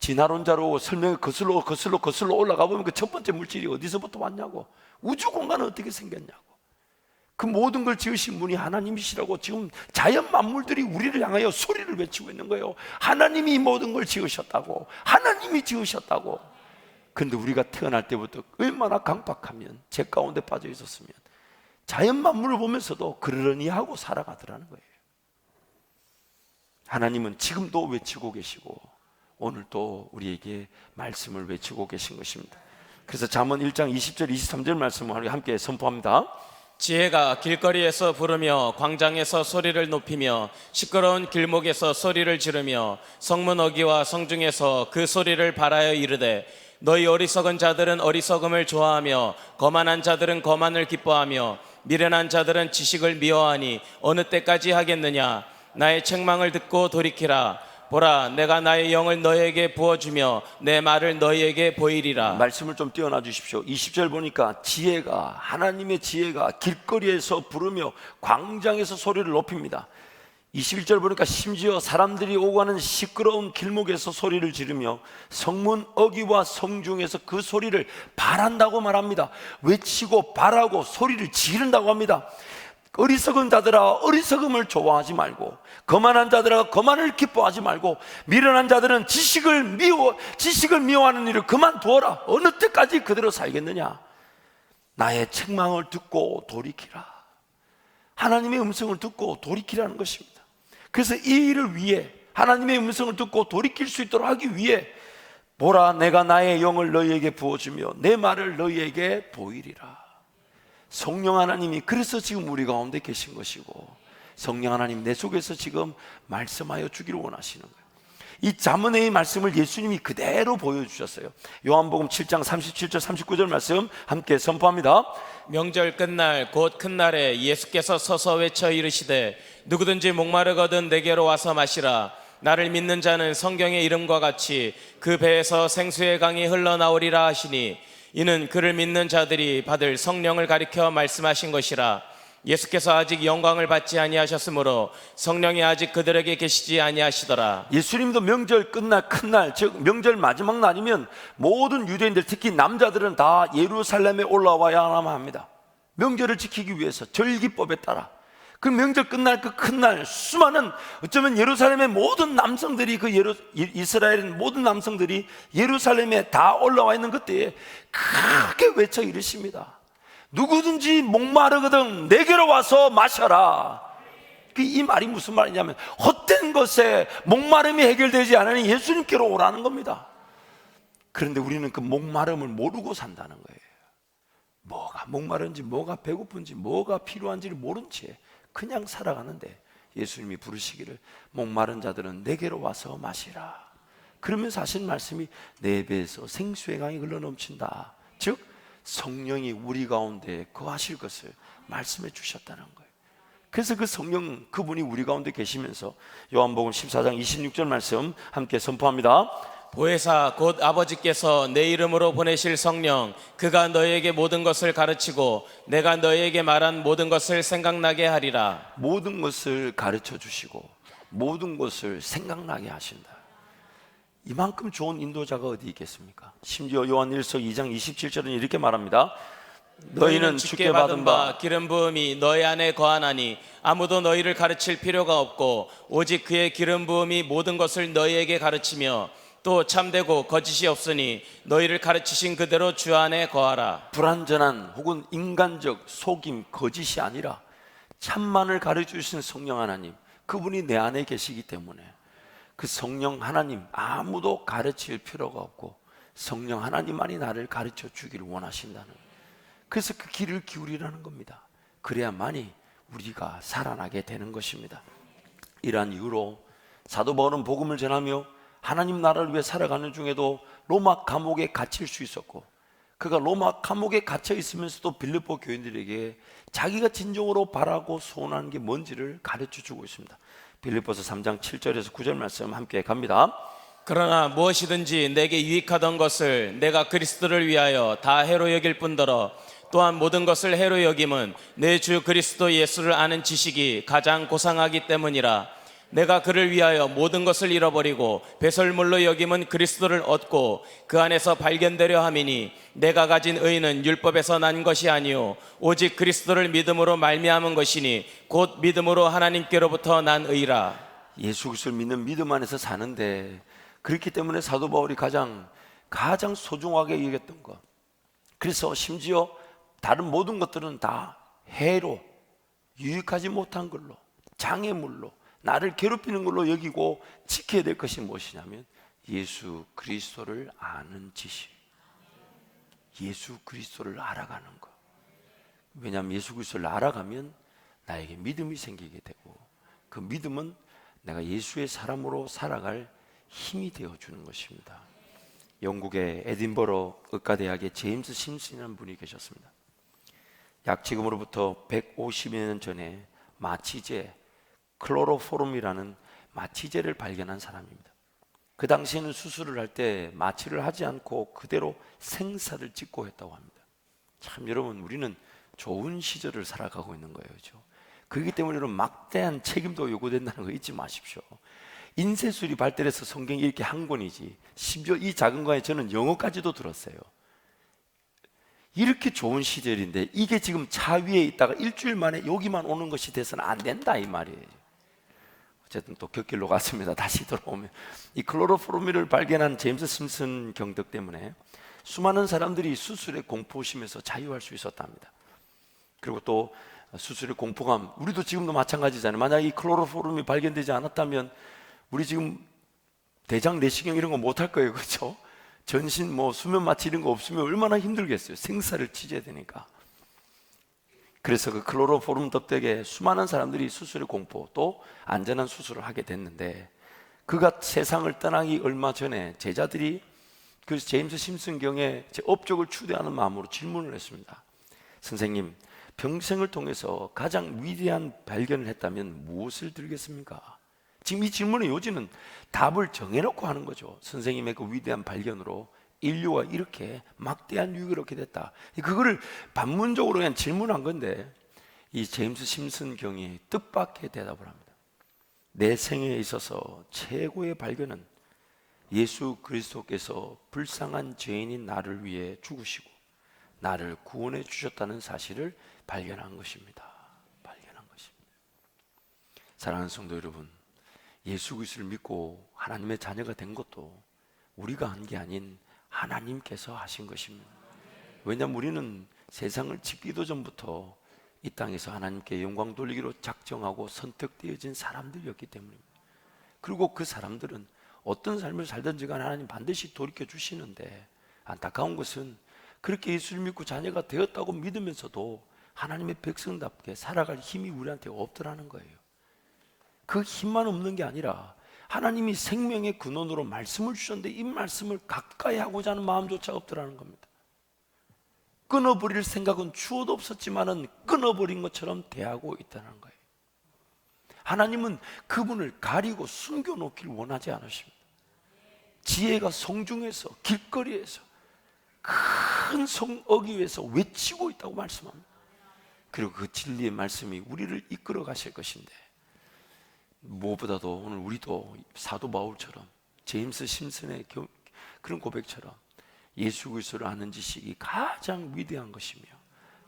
진화론자로 설명이 거슬러 올라가 보면 그 첫 번째 물질이 어디서부터 왔냐고, 우주 공간은 어떻게 생겼냐고, 그 모든 걸 지으신 분이 하나님이시라고. 지금 자연 만물들이 우리를 향하여 소리를 외치고 있는 거예요. 하나님이 모든 걸 지으셨다고, 하나님이 지으셨다고. 그런데 우리가 태어날 때부터 얼마나 강박하면, 죄 가운데 빠져 있었으면 자연 만물을 보면서도 그러려니 하고 살아가더라는 거예요. 하나님은 지금도 외치고 계시고 오늘도 우리에게 말씀을 외치고 계신 것입니다. 그래서 잠언 1장 20절 23절 말씀을 함께 선포합니다. 지혜가 길거리에서 부르며 광장에서 소리를 높이며 시끄러운 길목에서 소리를 지르며 성문 어귀와 성중에서 그 소리를 발하여 이르되, 너희 어리석은 자들은 어리석음을 좋아하며 거만한 자들은 거만을 기뻐하며 미련한 자들은 지식을 미워하니 어느 때까지 하겠느냐? 나의 책망을 듣고 돌이키라. 보라, 내가 나의 영을 너희에게 부어주며 내 말을 너희에게 보이리라. 말씀을 좀 띄워놔 주십시오. 20절 보니까 지혜가, 하나님의 지혜가 길거리에서 부르며 광장에서 소리를 높입니다. 21절 보니까 심지어 사람들이 오고 가는 시끄러운 길목에서 소리를 지르며 성문 어귀와 성중에서 그 소리를 발한다고 말합니다. 외치고 발하고 소리를 지른다고 합니다. 어리석은 자들아 어리석음을 좋아하지 말고, 거만한 자들아 거만을 기뻐하지 말고, 미련한 자들은 지식을 미워하는 일을 그만두어라. 어느 때까지 그대로 살겠느냐? 나의 책망을 듣고 돌이키라. 하나님의 음성을 듣고 돌이키라는 것입니다. 그래서 이 일을 위해, 하나님의 음성을 듣고 돌이킬 수 있도록 하기 위해, 보라, 내가 나의 영을 너희에게 부어주며 내 말을 너희에게 보이리라. 성령 하나님이 그래서 지금 우리 가운데 계신 것이고, 성령 하나님 내 속에서 지금 말씀하여 주기를 원하시는 거예요. 이 잠언의 말씀을 예수님이 그대로 보여주셨어요. 요한복음 7장 37절 39절 말씀 함께 선포합니다. 명절 끝날 곧 큰 날에 예수께서 서서 외쳐 이르시되, 누구든지 목마르거든 내게로 와서 마시라. 나를 믿는 자는 성경의 이름과 같이 그 배에서 생수의 강이 흘러나오리라 하시니, 이는 그를 믿는 자들이 받을 성령을 가리켜 말씀하신 것이라. 예수께서 아직 영광을 받지 아니하셨으므로 성령이 아직 그들에게 계시지 아니하시더라. 예수님도 명절 끝날 큰 날, 즉 명절 마지막 날이면 모든 유대인들, 특히 남자들은 다 예루살렘에 올라와야만 합니다. 명절을 지키기 위해서 절기법에 따라. 그 명절 끝날 그 큰 날, 수많은, 어쩌면 예루살렘의 모든 남성들이, 이스라엘의 모든 남성들이 예루살렘에 다 올라와 있는 그때에 크게 외쳐 이르십니다. 누구든지 목마르거든 내게로 와서 마셔라. 이 말이 무슨 말이냐면, 헛된 것에 목마름이 해결되지 않으니 예수님께로 오라는 겁니다. 그런데 우리는 그 목마름을 모르고 산다는 거예요. 뭐가 목마른지, 뭐가 배고픈지, 뭐가 필요한지를 모른 채 그냥 살아가는데, 예수님이 부르시기를 목마른 자들은 내게로 와서 마시라. 그러면서 하신 말씀이 내 배에서 생수의 강이 흘러넘친다. 즉 성령이 우리 가운데 거하실 것을 말씀해 주셨다는 거예요. 그래서 그 성령, 그분이 우리 가운데 계시면서 요한복음 14장 26절 말씀 함께 선포합니다. 보혜사 곧 아버지께서 내 이름으로 보내실 성령 그가 너희에게 모든 것을 가르치고 내가 너희에게 말한 모든 것을 생각나게 하리라. 모든 것을 가르쳐 주시고 모든 것을 생각나게 하신다. 이만큼 좋은 인도자가 어디 있겠습니까? 심지어 요한일서 2장 27절은 이렇게 말합니다. 너희는 주께 받은 바 기름 부음이 너희 안에 거하나니 아무도 너희를 가르칠 필요가 없고 오직 그의 기름 부음이 모든 것을 너희에게 가르치며 또 참되고 거짓이 없으니 너희를 가르치신 그대로 주 안에 거하라. 불완전한 혹은 인간적 속임, 거짓이 아니라 참만을 가르쳐 주신 성령 하나님, 그분이 내 안에 계시기 때문에 그 성령 하나님 아무도 가르칠 필요가 없고 성령 하나님만이 나를 가르쳐 주기를 원하신다는 거예요. 그래서 그 길을 기울이라는 겁니다. 그래야만이 우리가 살아나게 되는 것입니다. 이러한 이유로 사도 바울은 복음을 전하며 하나님 나라를 위해 살아가는 중에도 로마 감옥에 갇힐 수 있었고, 그가 로마 감옥에 갇혀 있으면서도 빌립보 교인들에게 자기가 진정으로 바라고 소원하는 게 뭔지를 가르쳐 주고 있습니다. 빌립보서 3장 7절에서 9절 말씀 함께 갑니다. 그러나 무엇이든지 내게 유익하던 것을 내가 그리스도를 위하여 다 해로 여길 뿐더러 또한 모든 것을 해로 여김은 내 주 그리스도 예수를 아는 지식이 가장 고상하기 때문이라. 내가 그를 위하여 모든 것을 잃어버리고 배설물로 여김은 그리스도를 얻고 그 안에서 발견되려 함이니 내가 가진 의는 율법에서 난 것이 아니요 오직 그리스도를 믿음으로 말미암은 것이니 곧 믿음으로 하나님께로부터 난 의라. 예수 그리스도를 믿는 믿음 안에서 사는데, 그렇기 때문에 사도 바울이 가장 소중하게 여겼던 것, 그래서 심지어 다른 모든 것들은 다 해로, 유익하지 못한 걸로, 장애물로, 나를 괴롭히는 걸로 여기고 지켜야 될 것이 무엇이냐면 예수 그리스도를 아는 지식, 예수 그리스도를 알아가는 것. 왜냐하면 예수 그리스도를 알아가면 나에게 믿음이 생기게 되고, 그 믿음은 내가 예수의 사람으로 살아갈 힘이 되어주는 것입니다. 영국의 에딘버러 의과대학의 제임스 심슨이라는 분이 계셨습니다. 약 지금으로부터 150여 년 전에 마취제, 클로로포름이라는 마취제를 발견한 사람입니다. 그 당시에는 수술을 할 때 마취를 하지 않고 그대로 생사를 찍고 했다고 합니다. 참 여러분, 우리는 좋은 시절을 살아가고 있는 거예요, 그렇죠? 그렇기 때문에 여러분, 막대한 책임도 요구된다는 거 잊지 마십시오. 인쇄술이 발달해서 성경이 이렇게 한 권이지, 심지어 이 작은 거에 저는 영어까지도 들었어요. 이렇게 좋은 시절인데 이게 지금 차 위에 있다가 일주일 만에 여기만 오는 것이 돼서는 안 된다 이 말이에요. 어쨌든 또 곁길로 갔습니다. 다시 돌아오면 이 클로로포르미를 발견한 제임스 심슨 경덕 때문에 수많은 사람들이 수술에 공포심에서 자유할 수 있었답니다. 그리고 또 수술의 공포감, 우리도 지금도 마찬가지잖아요. 만약 이 클로로포름이 발견되지 않았다면 우리 지금 대장 내시경 이런 거 못할 거예요, 그렇죠? 전신 뭐 수면 마취 이런 거 없으면 얼마나 힘들겠어요. 생사를 치져야 되니까. 그래서 그 클로로포름 덕택에 수많은 사람들이 수술의 공포, 또 안전한 수술을 하게 됐는데, 그가 세상을 떠나기 얼마 전에 제자들이 그 제임스 심슨 경의 업적을 추대하는 마음으로 질문을 했습니다. 선생님, 평생을 통해서 가장 위대한 발견을 했다면 무엇을 들겠습니까? 지금 이 질문의 요지는 답을 정해놓고 하는 거죠. 선생님의 그 위대한 발견으로 인류가 이렇게 막대한 유익을 얻게 됐다. 그거를 반문적으로 그냥 질문한 건데, 이 제임스 심슨 경이 뜻밖의 대답을 합니다. 내 생애에 있어서 최고의 발견은 예수 그리스도께서 불쌍한 죄인인 나를 위해 죽으시고 나를 구원해 주셨다는 사실을 발견한 것입니다. 발견한 것입니다. 사랑하는 성도 여러분, 예수 그리스도를 믿고 하나님의 자녀가 된 것도 우리가 한 게 아닌 하나님께서 하신 것입니다. 왜냐하면 우리는 세상을 짓기도 전부터 이 땅에서 하나님께 영광 돌리기로 작정하고 선택되어진 사람들이었기 때문입니다. 그리고 그 사람들은 어떤 삶을 살든지 간에 하나님 반드시 돌이켜 주시는데, 안타까운 것은 그렇게 예수를 믿고 자녀가 되었다고 믿으면서도 하나님의 백성답게 살아갈 힘이 우리한테 없더라는 거예요. 그 힘만 없는 게 아니라 하나님이 생명의 근원으로 말씀을 주셨는데 이 말씀을 가까이 하고자 하는 마음조차 없더라는 겁니다. 끊어버릴 생각은 추호도 없었지만은 끊어버린 것처럼 대하고 있다는 거예요. 하나님은 그분을 가리고 숨겨놓기를 원하지 않으십니다. 지혜가 성중에서 길거리에서 큰 성어기 위에서 외치고 있다고 말씀합니다. 그리고 그 진리의 말씀이 우리를 이끌어 가실 것인데, 무엇보다도 오늘 우리도 사도 바울처럼 제임스 심슨의 그런 고백처럼 예수 그리스도를 아는 지식이 가장 위대한 것이며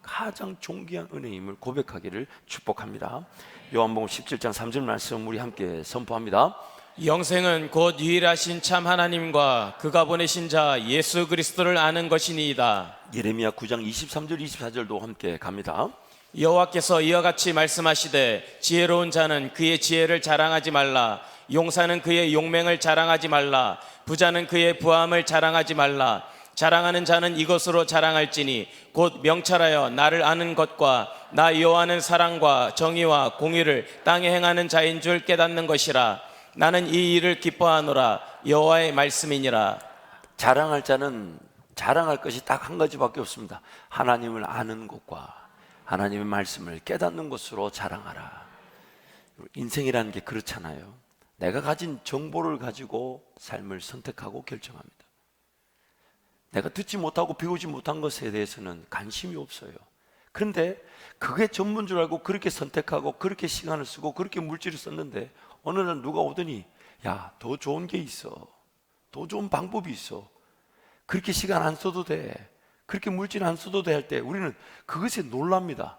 가장 존귀한 은혜임을 고백하기를 축복합니다. 요한복음 17장 3절 말씀 우리 함께 선포합니다. 영생은 곧 유일하신 참 하나님과 그가 보내신 자 예수 그리스도를 아는 것이니이다. 예레미야 9장 23절 24절도 함께 갑니다. 여호와께서 이와 같이 말씀하시되 지혜로운 자는 그의 지혜를 자랑하지 말라. 용사는 그의 용맹을 자랑하지 말라. 부자는 그의 부함을 자랑하지 말라. 자랑하는 자는 이것으로 자랑할지니 곧 명철하여 나를 아는 것과 나 여호와는 사랑과 정의와 공의를 땅에 행하는 자인 줄 깨닫는 것이라. 나는 이 일을 기뻐하노라. 여호와의 말씀이니라. 자랑할 자는 자랑할 것이 딱 한 가지밖에 없습니다. 하나님을 아는 것과 하나님의 말씀을 깨닫는 것으로 자랑하라. 인생이라는 게 그렇잖아요. 내가 가진 정보를 가지고 삶을 선택하고 결정합니다. 내가 듣지 못하고 배우지 못한 것에 대해서는 관심이 없어요. 그런데 그게 전부인 줄 알고 그렇게 선택하고 그렇게 시간을 쓰고 그렇게 물질을 썼는데 어느 날 누가 오더니 야, 더 좋은 게 있어, 더 좋은 방법이 있어, 그렇게 시간 안 써도 돼, 그렇게 물질 안 써도 돼 할 때 우리는 그것에 놀랍니다.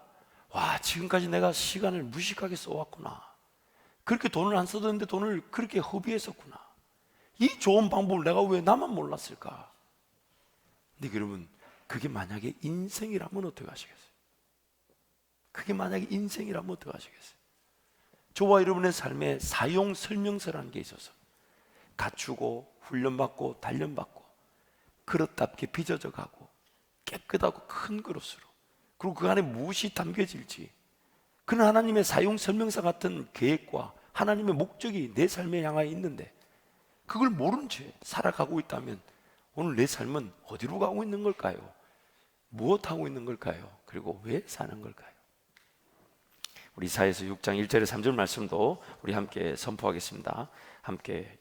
와, 지금까지 내가 시간을 무식하게 써왔구나, 그렇게 돈을 안 써도 되는데 돈을 그렇게 허비했었구나, 이 좋은 방법을 내가 왜 나만 몰랐을까? 근데 여러분, 그게 만약에 인생이라면 어떻게 하시겠어요? 그게 만약에 인생이라면 어떻게 하시겠어요? 저와 여러분의 삶에 사용 설명서라는 게 있어서 갖추고 훈련받고 단련받고 그릇답게 빚어져 가고 깨끗하고 큰 그릇으로, 그리고 그 안에 무엇이 담겨질지, 그는 하나님의 사용 설명서 같은 계획과 하나님의 목적이 내 삶에 향하여 있는데 그걸 모른 채 살아가고 있다면 오늘 내 삶은 어디로 가고 있는 걸까요? 무엇하고 있는 걸까요? 그리고 왜 사는 걸까요? 우리 이사야서 6장 1절에 3절 말씀도 우리 함께 선포하겠습니다. 함께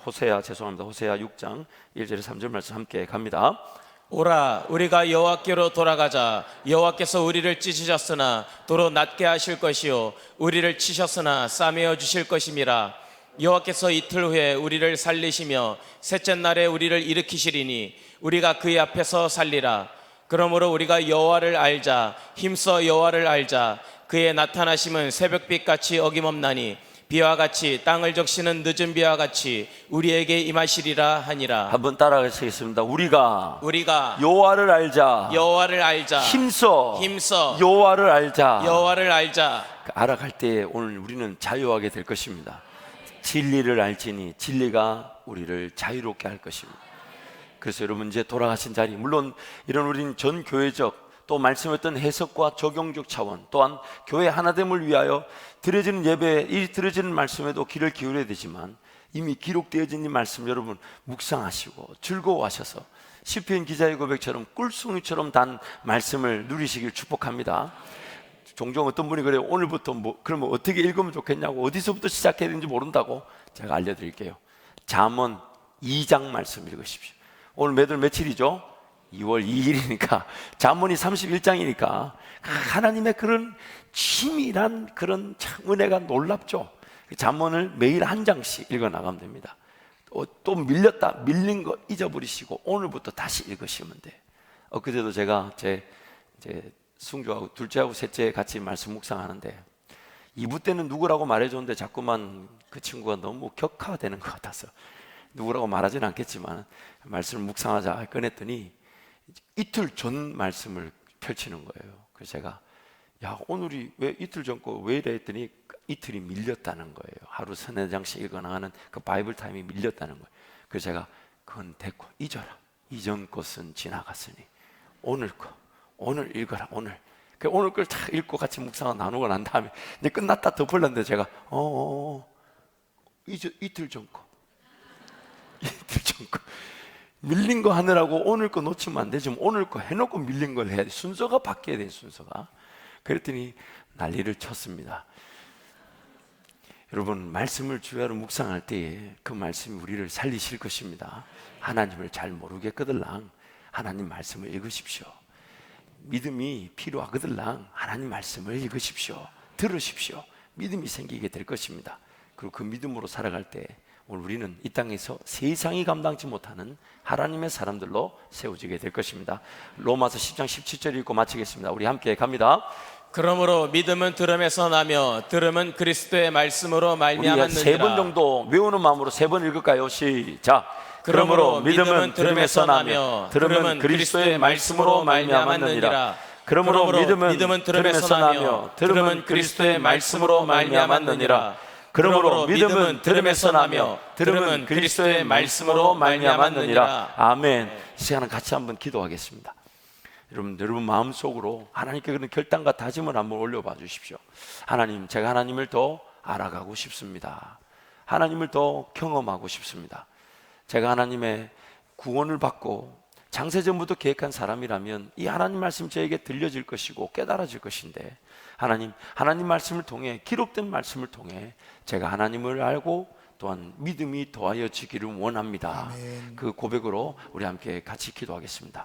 호세아 6장 1절에 3절 말씀 함께 갑니다. 오라, 우리가 여호와께로 돌아가자. 여호와께서 우리를 찢으셨으나 도로 낫게 하실 것이요 우리를 치셨으나 싸매어 주실 것임이라. 여호와께서 이틀 후에 우리를 살리시며 셋째 날에 우리를 일으키시리니 우리가 그의 앞에서 살리라. 그러므로 우리가 여호와를 알자. 힘써 여호와를 알자. 그의 나타나심은 새벽빛같이 어김없나니 비와 같이 땅을 적시는 늦은 비와 같이 우리에게 임하시리라 하니라. 한번 따라가시겠습니다. 우리가 여호와를 알자. 힘써 여호와를 알자. 알아갈 때 오늘 우리는 자유하게 될 것입니다. 진리를 알지니 진리가 우리를 자유롭게 할 것입니다. 그래서 여러분, 이제 돌아가신 자리, 물론 이런 우리는 전 교회적 또 말씀했던 해석과 적용적 차원, 또한 교회 하나됨을 위하여 드려지는 예배, 이 드려지는 말씀에도 귀를 기울여야 되지만 이미 기록되어진 이 말씀 여러분 묵상하시고 즐거워하셔서 시편 기자의 고백처럼 꿀송이처럼 단 말씀을 누리시길 축복합니다. 종종 어떤 분이 그래요. 오늘부터 그러면 어떻게 읽으면 좋겠냐고, 어디서부터 시작해야 되는지 모른다고 제가 알려드릴게요. 잠언 2장 말씀 읽으십시오. 오늘 매달 며칠이죠? 2월 2일이니까 잠언이 31장이니까 하나님의 그런 치밀한 그런 참 은혜가 놀랍죠. 잠언을 매일 한 장씩 읽어 나가면 됩니다. 또 밀린 거 잊어버리시고 오늘부터 다시 읽으시면 돼. 그때도 제가 제 승주하고 둘째하고 셋째 같이 말씀 묵상하는데 2부 때는 누구라고 말해줬는데 자꾸만 그 친구가 너무 격화되는 것 같아서 누구라고 말하지는 않겠지만 말씀을 묵상하자 꺼냈더니 이틀 전 말씀을 펼치는 거예요. 그래서 제가 야, 오늘이 왜 이틀 전 거 왜 이래 했더니 이틀이 밀렸다는 거예요. 하루 서너 장씩 읽어나가는 그 바이블 타임이 밀렸다는 거예요. 그래서 제가 그건 됐고 잊어라. 이전 것은 지나갔으니 오늘 읽어라. 오늘 그 오늘 걸 다 읽고 같이 묵상을 나누고 난 다음에 이제 끝났다 덮으려는데 제가 이틀 전 거 밀린 거 하느라고 오늘 거 놓치면 안 되지. 오늘 거 해놓고 밀린 걸 해야 돼. 순서가 바뀌어야 돼, 순서가. 그랬더니 난리를 쳤습니다. 여러분, 말씀을 주야로 묵상할 때에 그 말씀이 우리를 살리실 것입니다. 하나님을 잘 모르겠거들랑 하나님 말씀을 읽으십시오. 믿음이 필요하거들랑 하나님 말씀을 읽으십시오. 들으십시오. 믿음이 생기게 될 것입니다. 그리고 그 믿음으로 살아갈 때 오늘 우리는 이 땅에서 세상이 감당치 못하는 하나님의 사람들로 세워지게 될 것입니다. 로마서 10장 17절 읽고 마치겠습니다. 우리 함께 갑니다. 그러므로 믿음은 들음에서 나며 들음은 그리스도의 말씀으로 우리 말미암았느니라. 세 번 정도 외우는 마음으로 세 번 읽을까요? 시작. 그러므로 믿음은 들음에서 나며 들음은 그리스도의 말씀으로 말미암았느니라. 그러므로 믿음은 들음에서 나며 들음은 그리스도의 말씀으로 말미암았느니라. 그러므로 믿음은 들음에서 나며 들음은 그리스도의 말씀으로 말미암았느니라. 아멘. 이 시간은 같이 한번 기도하겠습니다. 여러분 마음속으로 하나님께 그런 결단과 다짐을 한번 올려봐 주십시오. 하나님, 제가 하나님을 더 알아가고 싶습니다. 하나님을 더 경험하고 싶습니다. 제가 하나님의 구원을 받고 장세전부터 계획한 사람이라면 이 하나님 말씀 저에게 들려질 것이고 깨달아질 것인데, 하나님 말씀을 통해, 기록된 말씀을 통해 제가 하나님을 알고 또한 믿음이 더하여지기를 원합니다. 아멘. 그 고백으로 우리 함께 같이 기도하겠습니다.